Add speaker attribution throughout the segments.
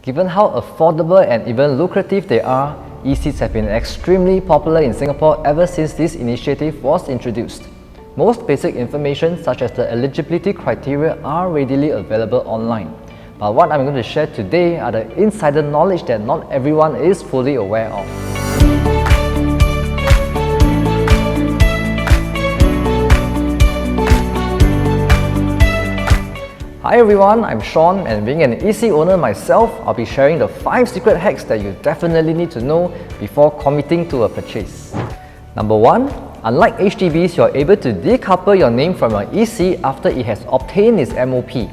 Speaker 1: Given how affordable and even lucrative they are, ECs have been extremely popular in Singapore ever since this initiative was introduced. Most basic information such as the eligibility criteria are readily available online. But what I'm going to share today are the insider knowledge that not everyone is fully aware of. Hi everyone, I'm Sean, and being an EC owner myself, I'll be sharing the 5 secret hacks that you definitely need to know before committing to a purchase. Number 1. Unlike HDBs, you're able to decouple your name from your EC after it has obtained its MOP.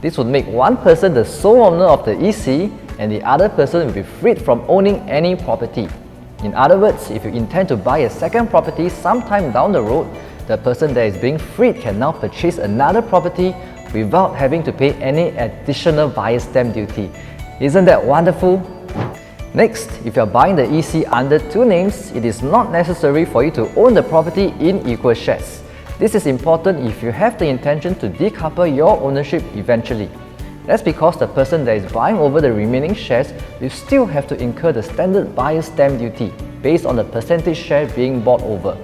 Speaker 1: This would make one person the sole owner of the EC and the other person will be freed from owning any property. In other words, if you intend to buy a second property sometime down the road, the person that is being freed can now purchase another property without having to pay any additional buyer's stamp duty. Isn't that wonderful? Next, if you're buying the EC under 2 names, it is not necessary for you to own the property in equal shares. This is important if you have the intention to decouple your ownership eventually. That's because the person that is buying over the remaining shares will still have to incur the standard buyer's stamp duty based on the percentage share being bought over.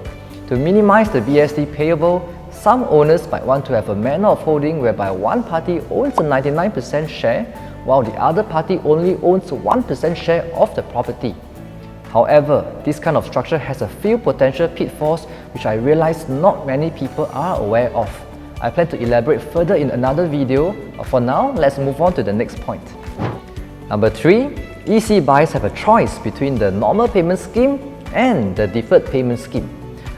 Speaker 1: To minimize the BST payable, some owners might want to have a manner of holding whereby one party owns a 99% share while the other party only owns 1% share of the property. However, this kind of structure has a few potential pitfalls which I realize not many people are aware of. I plan to elaborate further in another video, but for now, let's move on to the next point. Number 3. EC buyers have a choice between the normal payment scheme and the deferred payment scheme.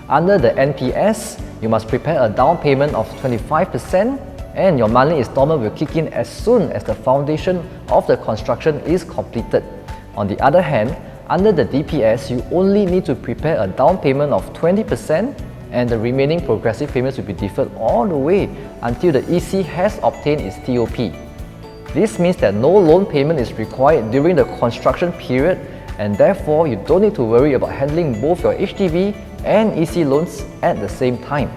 Speaker 1: Under the NPS, you must prepare a down payment of 25% and your monthly installment will kick in as soon as the foundation of the construction is completed. On the other hand, under the DPS, you only need to prepare a down payment of 20% and the remaining progressive payments will be deferred all the way until the EC has obtained its TOP. This means that no loan payment is required during the construction period and therefore you don't need to worry about handling both your HDB and EC loans at the same time.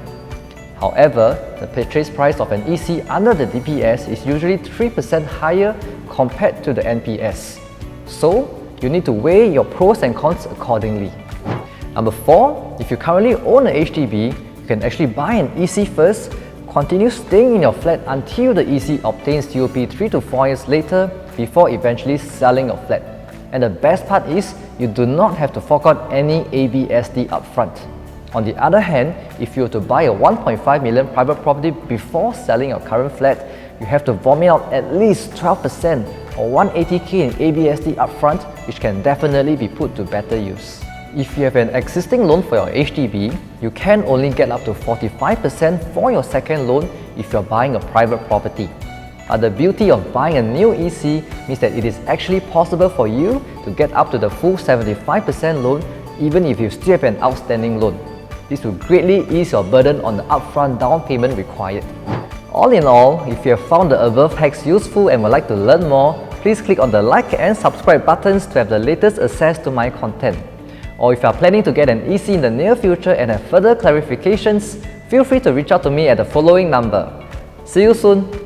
Speaker 1: However, the purchase price of an EC under the DPS is usually 3% higher compared to the NPS. So, you need to weigh your pros and cons accordingly. Number 4. If you currently own a HDB, you can actually buy an EC first, continue staying in your flat until the EC obtains TOP 3 to 4 years later before eventually selling your flat. And the best part is, you do not have to fork out any ABSD upfront. On the other hand, if you were to buy a 1.5 million private property before selling your current flat, you have to vomit out at least 12% or 180k in ABSD upfront, which can definitely be put to better use. If you have an existing loan for your HDB, you can only get up to 45% for your second loan if you're buying a private property. But the beauty of buying a new EC means that it is actually possible for you to get up to the full 75% loan even if you still have an outstanding loan. This will greatly ease your burden on the upfront down payment required. All in all, if you have found the above hacks useful and would like to learn more, please click on the like and subscribe buttons to have the latest access to my content. Or if you are planning to get an EC in the near future and have further clarifications, feel free to reach out to me at the following number. See you soon!